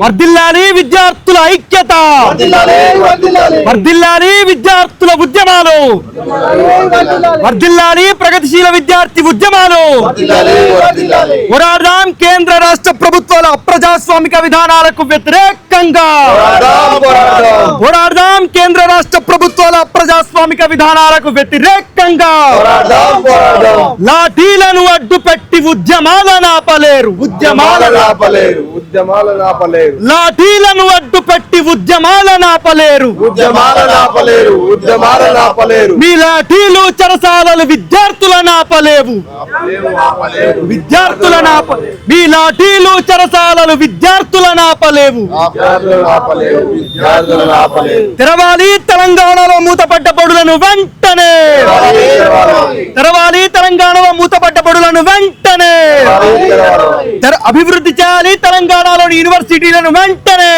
వర్ధిల్లాలి విద్యార్థుల ఐక్యత, వర్ధిల్లాలి విద్యార్థుల ఉద్యమాలు, వర్ధిల్లాలి ప్రగతిశీల విద్యార్థి ఉద్యమాలు. పోరాడదాం కేంద్ర రాష్ట్ర ప్రభుత్వాల అప్రజాస్వామిక విధానాలకు వ్యతిరేకంగా, పోరాడదాం కేంద్ర రాష్ట్ర ప్రభుత్వాల అప్రజాస్వామిక విధానాలకు వ్యతిరేకంగా. లాఠీలను అడ్డుపెట్టి ఉద్యమాలను ఆపలేరు, ఉద్యమాలను ఆపలేరు, ఉద్యమాలను ఆపలేరు. లాఠీలను అడ్డుపెట్టి ఉద్యమాలను ఆపలేరు, ఉద్యమాలను ఆపలేరు, ఉద్యమాలను ఆపలేరు. మీ లాఠీలు చెరసాలలు విద్యార్థులను ఆపలేవు, విద్యార్థులను ఆపలేవు. మీ లాఠీలు చెరసాలలు విద్యార్థులను ఆపలేవు. తెరవాలి తెలంగాణలో మూతపడ్డ బడులను వెంటనే, తెరవాలి తెలంగాణలో మూతపడ్డ బడులను వెంటనే. అభివృద్ధి చేయాలి తెలంగాణలోని యూనివర్సిటీలను వెంటనే,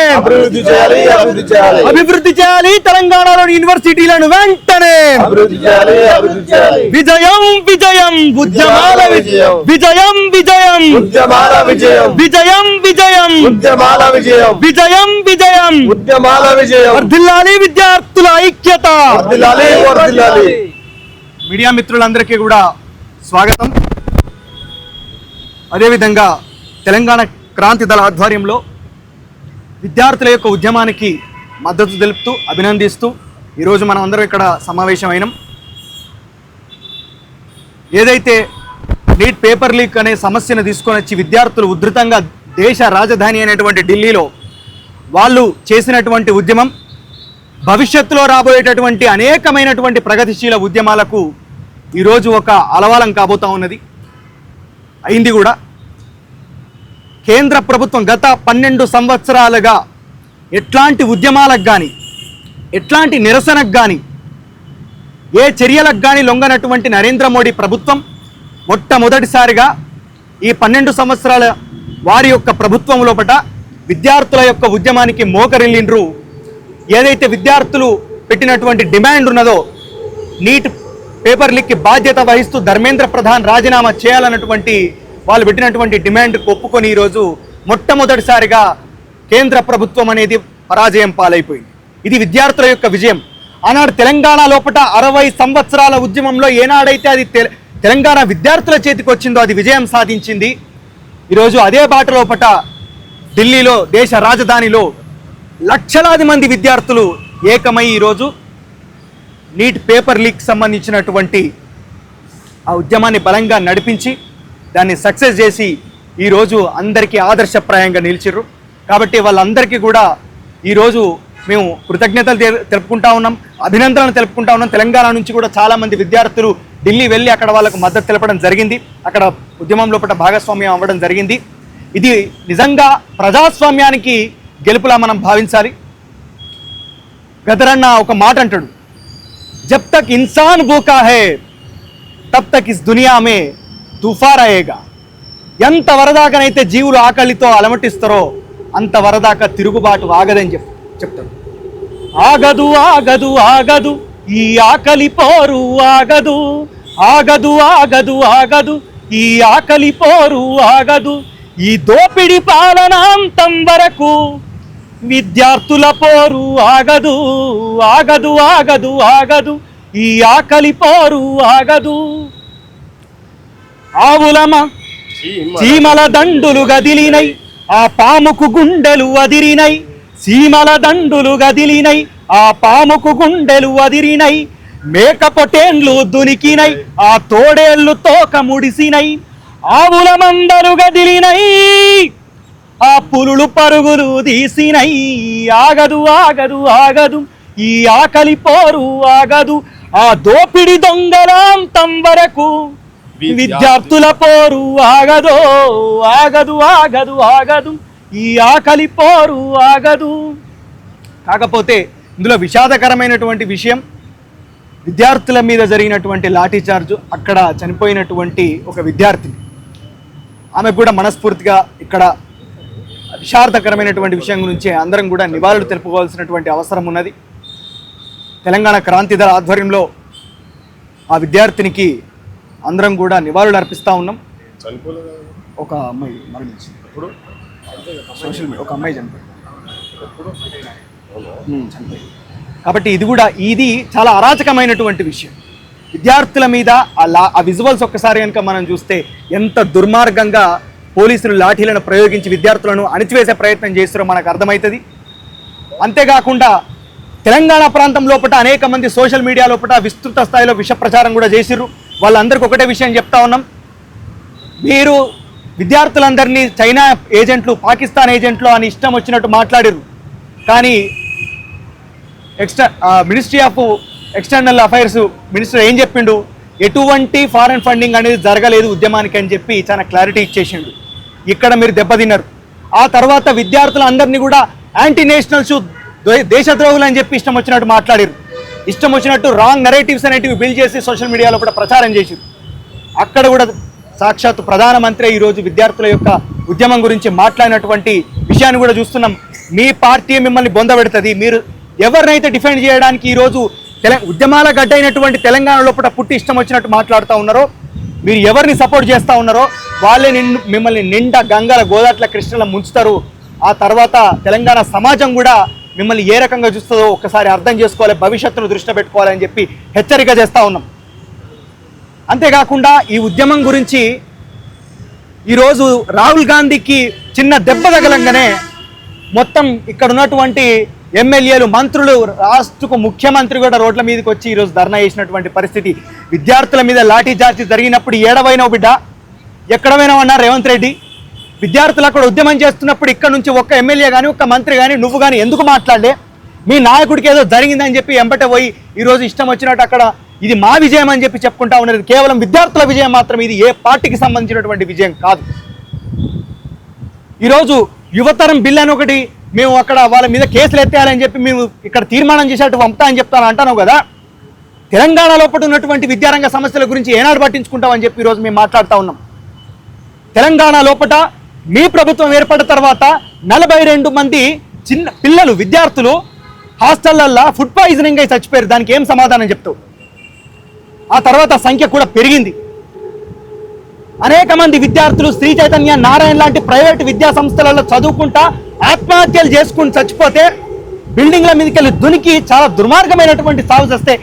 అభివృద్ధి చేయాలి తెలంగాణలోని యూనివర్సిటీలను వెంటనే. విజయం విజయం ఉద్యమాల విజయం, విజయం విజయం ఉద్యమాల విజయం, విజయం విజయం ఉద్యమాల విజయం, విజయం విజయం ఉద్యమాల విజయం. వర్ధిల్లాలి విద్యార్థుల ఐక్యత. మీడియా మిత్రులందరికీ కూడా స్వాగతం. అదేవిధంగా తెలంగాణ క్రాంతి దళ ఆధ్వర్యంలో విద్యార్థుల యొక్క ఉద్యమానికి మద్దతు తెలుపుతూ అభినందిస్తూ ఈరోజు మనం అందరం ఇక్కడ సమావేశమైనాం. ఏదైతే నీట్ పేపర్ లీక్ అనే సమస్యను తీసుకొని వచ్చి విద్యార్థులు ఉధృతంగా దేశ రాజధాని అయినటువంటి ఢిల్లీలో వాళ్ళు చేసినటువంటి ఉద్యమం భవిష్యత్తులో రాబోయేటటువంటి అనేకమైనటువంటి ప్రగతిశీల ఉద్యమాలకు ఈరోజు ఒక అలవాలం కాబోతా ఉన్నది, అయింది కూడా. కేంద్ర ప్రభుత్వం గత 12 సంవత్సరాలుగా ఎట్లాంటి ఉద్యమాలకు కానీ, ఎట్లాంటి నిరసనకు కానీ, ఏ చర్యలకు కానీ లొంగనటువంటి నరేంద్ర మోడీ ప్రభుత్వం మొట్టమొదటిసారిగా ఈ 12 సంవత్సరాల వారి యొక్క ప్రభుత్వం లోపట విద్యార్థుల యొక్క ఉద్యమానికి మోకరిల్లిండ్రు. ఏదైతే విద్యార్థులు పెట్టినటువంటి డిమాండ్ ఉన్నదో, నీట్ పేపర్ లీక్కి బాధ్యత వహిస్తూ ధర్మేంద్ర ప్రధాన్ రాజీనామా చేయాలన్నటువంటి వాళ్ళు పెట్టినటువంటి డిమాండ్కు ఒప్పుకొని ఈరోజు మొట్టమొదటిసారిగా కేంద్ర ప్రభుత్వం అనేది పరాజయం పాలైపోయింది. ఇది విద్యార్థుల యొక్క విజయం. ఆనాడు తెలంగాణ లోపల 60 సంవత్సరాల ఉద్యమంలో ఏనాడైతే అది తెలంగాణ విద్యార్థుల చేతికి వచ్చిందో అది విజయం సాధించింది. ఈరోజు అదే బాట లోపల ఢిల్లీలో దేశ రాజధానిలో లక్షలాది మంది విద్యార్థులు ఏకమై ఈరోజు నీట్ పేపర్ లీక్ సంబంధించినటువంటి ఆ ఉద్యమాన్ని బలంగా నడిపించి దాన్ని సక్సెస్ చేసి ఈరోజు అందరికీ ఆదర్శప్రాయంగా నిలిచిర్రు. కాబట్టి వాళ్ళందరికీ కూడా ఈరోజు మేము కృతజ్ఞతలు తెలుపుకుంటా ఉన్నాం, అభినందనలు తెలుపుకుంటా ఉన్నాం. తెలంగాణ నుంచి కూడా చాలామంది విద్యార్థులు ఢిల్లీ వెళ్ళి అక్కడ వాళ్ళకు మద్దతు తెలపడం జరిగింది, అక్కడ ఉద్యమం లోపల భాగస్వామ్యం అవ్వడం జరిగింది. ఇది నిజంగా ప్రజాస్వామ్యానికి గెలుపులా మనం భావించాలి. గదరన్న ఒక మాట అంటాడు, జబ్ తక్ ఇన్సాన్ భూకా హై తబ్ తక్ ఇస్ దునియా మే తుఫాన్ అయేగా. ఎంత వరదాకనైతే జీవులు ఆకలితో అలమటిస్తారో అంత వరదాకా తిరుగుబాటు ఆగదని చెప్తాడు. ఆగదు ఆగదు ఆగదు ఈ ఆకలి పోరు ఆగదు, ఆగదు ఆగదు ఆగదు ఈ ఆకలి పోరు ఆగదు. ఈ దోపిడి పాలనాంతం వరకు విద్యార్థుల పోరు ఆగదు, ఆగదు ఆగదు ఆగదు ఈ ఆకలి పోరు ఆగదు. ఆవులమ చీమల దండులు గదిలినై ఆ పాముకు గుండెలు అదిరినై, సీమల దండులు గదిలినై ఆ పాముకు గుండెలు అదిరినై. మేక పొటేండ్లు దునికినై ఆ తోడేళ్లు తోక ముడిసినై. ఆవుల మందలు గదిలినై ఆ పులులు పరుగులు తీసినై. ఆగదు ఆగదు ఆగదు ఈ ఆకలి పోరు ఆగదు. ఆ దోపిడి దొంగలాంతం వరకు విద్యార్థుల పోరు ఆగదో, ఆగదు ఆగదు ఆగదు ఈ ఆకలి పోరు ఆగదు. కాకపోతే ఇందులో విషాదకరమైనటువంటి విషయం, విద్యార్థుల మీద జరిగినటువంటి లాఠీ చార్జు, అక్కడ చనిపోయినటువంటి ఒక విద్యార్థిని, ఆమెకు కూడా మనస్ఫూర్తిగా ఇక్కడ విషాదకరమైనటువంటి విషయం గురించి అందరం కూడా నివాళులు తెలుపుకోవాల్సినటువంటి అవసరం ఉన్నది. తెలంగాణ క్రాంతి దళ ఆధ్వర్యంలో ఆ విద్యార్థినికి అందరం కూడా నివాళులు అర్పిస్తూ ఉన్నాం. ఒక అమ్మాయి మరణించింది. సోషల్ మీడియా ఒక అమ్మాయి చనిపోయింది. కాబట్టి ఇది చాలా అరాచకమైనటువంటి విషయం. విద్యార్థుల మీద ఆ విజువల్స్ ఒక్కసారి కనుక మనం చూస్తే ఎంత దుర్మార్గంగా పోలీసులు లాఠీలను ప్రయోగించి విద్యార్థులను అణిచివేసే ప్రయత్నం చేస్తారో మనకు అర్థమవుతుంది. అంతేకాకుండా తెలంగాణ ప్రాంతం లోపల అనేక మంది సోషల్ మీడియా లోపల విస్తృత స్థాయిలో విష ప్రచారం కూడా చేసిర్రు. వాళ్ళందరికీ ఒకటే విషయం చెప్తా ఉన్నాం, మీరు విద్యార్థులందరినీ చైనా ఏజెంట్లు, పాకిస్తాన్ ఏజెంట్లు అని ఇష్టం వచ్చినట్టు మాట్లాడిరు. కానీ ministry of external affairs minister ఏం చెప్పిండు, ఎటువంటి ఫారెన్ ఫండింగ్ అనేది జరగలేదు ఉద్యమానికి అని చెప్పి చాలా క్లారిటీ ఇచ్చేసిండు. ఇక్కడ మీరు దెబ్బతిన్నారు. ఆ తర్వాత విద్యార్థులందరినీ కూడా యాంటీ నేషనల్స్, దేశద్రోహులు అని చెప్పి ఇష్టం వచ్చినట్టు మాట్లాడారు. ఇష్టం వచ్చినట్టు రాంగ్ నెరేటివ్స్ అనేటివి బిల్డ్ చేసి సోషల్ మీడియాలో కూడా ప్రచారం చేసారు. అక్కడ కూడా సాక్షాత్ ప్రధానమంత్రి ఈరోజు విద్యార్థుల యొక్క ఉద్యమం గురించి మాట్లాడినటువంటి విషయాన్ని కూడా చూస్తున్నాం. మీ పార్టీ మిమ్మల్ని బొందబెడుతుంది. మీరు ఎవరినైతే డిఫెండ్ చేయడానికి ఈరోజు ఉద్యమాల గడ్డ అయినటువంటి తెలంగాణ లోపల పుట్టి ఇష్టం వచ్చినట్టు మాట్లాడుతూ ఉన్నారో, మీరు ఎవరిని సపోర్ట్ చేస్తూ ఉన్నారో వాళ్ళే మిమ్మల్ని నిండా గంగల, గోదాట్ల, కృష్ణల ముంచుతారు. ఆ తర్వాత తెలంగాణ సమాజం కూడా మిమ్మల్ని ఏ రకంగా చూస్తుందో ఒక్కసారి అర్థం చేసుకోవాలి, భవిష్యత్తును దృష్టిలో పెట్టుకోవాలని చెప్పి హెచ్చరిక చేస్తూ ఉన్నాం. అంతేకాకుండా ఈ ఉద్యమం గురించి ఈరోజు రాహుల్ గాంధీకి చిన్న దెబ్బ తగలంగానే మొత్తం ఇక్కడ ఉన్నటువంటి ఎమ్మెల్యేలు, మంత్రులు, రాష్ట్రకు ముఖ్యమంత్రి కూడా రోడ్ల మీదకి వచ్చి ఈరోజు ధర్నా చేసినటువంటి పరిస్థితి. విద్యార్థుల మీద లాఠీ చార్జీ జరిగినప్పుడు ఏడవైనావు బిడ్డ, ఎక్కడమైనా రేవంత్ రెడ్డి? విద్యార్థులు అక్కడ ఉద్యమం చేస్తున్నప్పుడు ఇక్కడ నుంచి ఒక్క ఎమ్మెల్యే కానీ, ఒక్క మంత్రి కానీ, నువ్వు కానీ ఎందుకు మాట్లాడలే? మీ నాయకుడికి ఏదో జరిగిందని చెప్పి ఎంబట పోయి ఈరోజు ఇష్టం వచ్చినట్టు అక్కడ ఇది మా విజయం అని చెప్పి చెప్పుకుంటా ఉన్నది. కేవలం విద్యార్థుల విజయం మాత్రం, ఇది ఏ పార్టీకి సంబంధించినటువంటి విజయం కాదు. ఈరోజు యువతరం బిల్ అని ఒకటి మేము అక్కడ వాళ్ళ మీద కేసులు ఎత్తేయాలని చెప్పి మేము ఇక్కడ తీర్మానం చేసేట్టు పంపుతా అని చెప్తాను అంటాను కదా. తెలంగాణ లోపల ఉన్నటువంటి విద్యారంగ సమస్యల గురించి ఏనాడు పట్టించుకుంటామని చెప్పి ఈరోజు మేము మాట్లాడుతూ ఉన్నాం. తెలంగాణ లోపల మీ ప్రభుత్వం ఏర్పడిన తర్వాత 42 మంది చిన్న పిల్లలు, విద్యార్థులు హాస్టళ్లల్లో ఫుడ్ పాయిజనింగ్ అయి చచ్చిపోయారు. దానికి ఏం సమాధానం చెప్తావు? ఆ తర్వాత సంఖ్య కూడా పెరిగింది. అనేక మంది విద్యార్థులు శ్రీ చైతన్య, నారాయణ లాంటి ప్రైవేటు విద్యా సంస్థలలో చదువుకుంటా ఆత్మహత్యలు చేసుకుని చచ్చిపోతే, బిల్డింగ్ల మీదకి వెళ్ళి దునికి చాలా దుర్మార్గమైనటువంటి సాగు వస్తే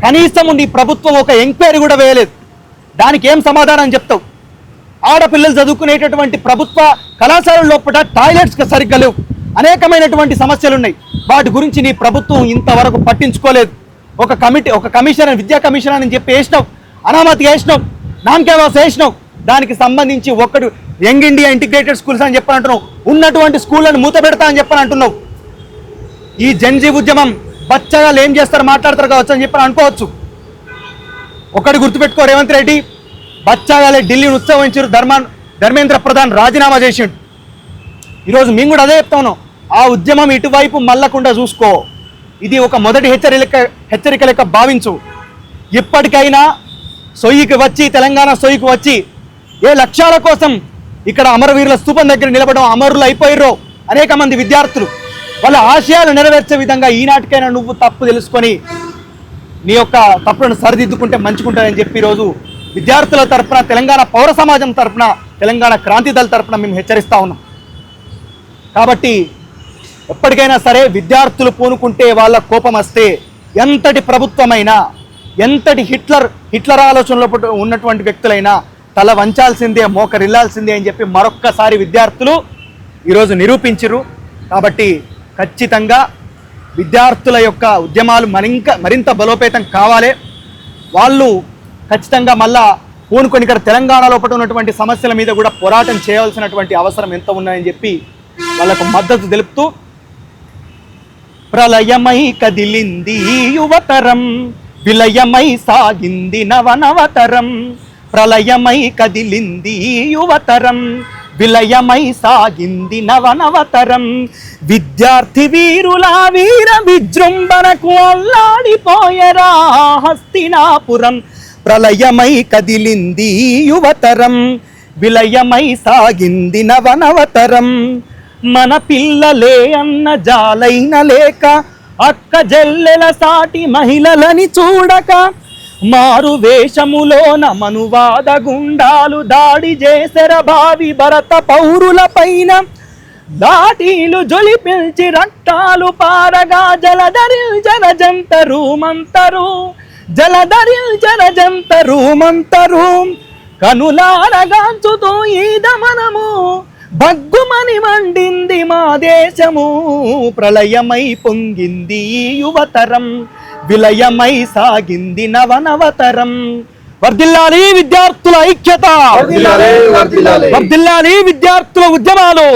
కనీసం ఈ ప్రభుత్వం ఒక ఎంక్వైరీ కూడా వేయలేదు. దానికి ఏం సమాధానం చెప్తావు? ఆడపిల్లలు చదువుకునేటటువంటి ప్రభుత్వ కళాశాలల లోపల టాయిలెట్స్ సరిగ్గా లేవు, అనేకమైనటువంటి సమస్యలు ఉన్నాయి. వాటి గురించి నీ ప్రభుత్వం ఇంతవరకు పట్టించుకోలేదు. ఒక కమిషన్, విద్యా కమిషన్ అని చెప్పి వేసినావు, అనామతిగా వేసినావు, నామకేవాస్ వేసినావు. దానికి సంబంధించి ఒక్కడు యంగ్ ఇండియా ఇంటిగ్రేటెడ్ స్కూల్స్ అని చెప్పని అంటున్నావు, ఉన్నటువంటి స్కూళ్ళను మూత పెడతా అని చెప్పని అంటున్నావు. ఈ జన్జీ ఉద్యమం బచ్చగాళ్ళు ఏం చేస్తారు, మాట్లాడతారు కావచ్చు అని చెప్పని అనుకోవచ్చు. ఒకటి గుర్తుపెట్టుకో, రేవంత్ రెడ్డి బచ్చగాలే ఢిల్లీని ఉత్సవించారు, ధర్మేంద్ర ప్రధాన్ రాజీనామా చేసిండు. ఈరోజు మేము కూడా అదే చెప్తా ఉన్నాం, ఆ ఉద్యమం ఇటువైపు మళ్ళకుండా చూసుకో. ఇది ఒక మొదటి హెచ్చరిక లెక్క భావించు. ఇప్పటికైనా సొయ్యికి వచ్చి, తెలంగాణ సొయ్యికి వచ్చి, ఏ లక్ష్యాల కోసం ఇక్కడ అమరవీరుల స్తూపం దగ్గర నిలబడడం అమరులు అయిపోయారో అనేక మంది విద్యార్థులు, వాళ్ళ ఆశయాలు నెరవేర్చే విధంగా ఈనాటికైనా నువ్వు తప్పు తెలుసుకొని నీ యొక్క తప్పులను సరిదిద్దుకుంటే మంచుకుంటానని చెప్పి ఈరోజు విద్యార్థుల తరఫున, తెలంగాణ పౌర సమాజం తరఫున, తెలంగాణ క్రాంతి దళ తరఫున మేము హెచ్చరిస్తా ఉన్నాం. కాబట్టి ఎప్పటికైనా సరే విద్యార్థులు పూనుకుంటే వాళ్ళ కోపం వస్తే ఎంతటి ప్రభుత్వమైనా, ఎంతటి హిట్లర్ ఆలోచనలో ఉన్నటువంటి వ్యక్తులైనా తల వంచాల్సిందే, మోకరిల్లాల్సిందే అని చెప్పి మరొక్కసారి విద్యార్థులు ఈరోజు నిరూపించరు. కాబట్టి ఖచ్చితంగా విద్యార్థుల యొక్క ఉద్యమాలు మరింత బలోపేతం కావాలి. వాళ్ళు ఖచ్చితంగా మళ్ళా పూనుకొని ఇక్కడ తెలంగాణ లోపల ఉన్నటువంటి సమస్యల మీద కూడా పోరాటం చేయాల్సినటువంటి అవసరం ఎంత ఉన్నాయని చెప్పి వాళ్ళకు మద్దతు తెలుపుతూ, ప్రళయమై కదిలింది యువతరం, విలయమై సాగింది నవనవతరం. ప్రళయమై కదిలింది యువతరం, విలయమై సాగింది నవనవతరం. విద్యార్థి వీరుల వీర విజృంభణకు అల్లాడిపోయరా హస్తినాపురం. ప్రళయమై కదిలింది యువతరం, విలయమై సాగింది నవనవతరం. మన పిల్లలే అన్న జాలైన లేక, అక్క జల్లెల సాటి మహిళలని చూడక, మారు వేషములోన మనువాద గుండాలు దాడి చేసెర భావి భరత పౌరుల పైన. లాఠీలు జొలిపిల్చి రక్తాలు పారగా జలధరించన జంతరు మంతరు, జలధరించన జంతరు మంతరు. కనులారగాంచుతూ ఈ దమనము భగ్గుమని మండింది మా దేశము. ప్రళయమై పొంగింది ఈ యువతరం, విలయమై సాగింది నవనవతరం. వర్ధిల్లాలి విద్యార్థుల ఐక్యత, వర్ధిల్లాలి విద్యార్థుల ఉద్యమాలు.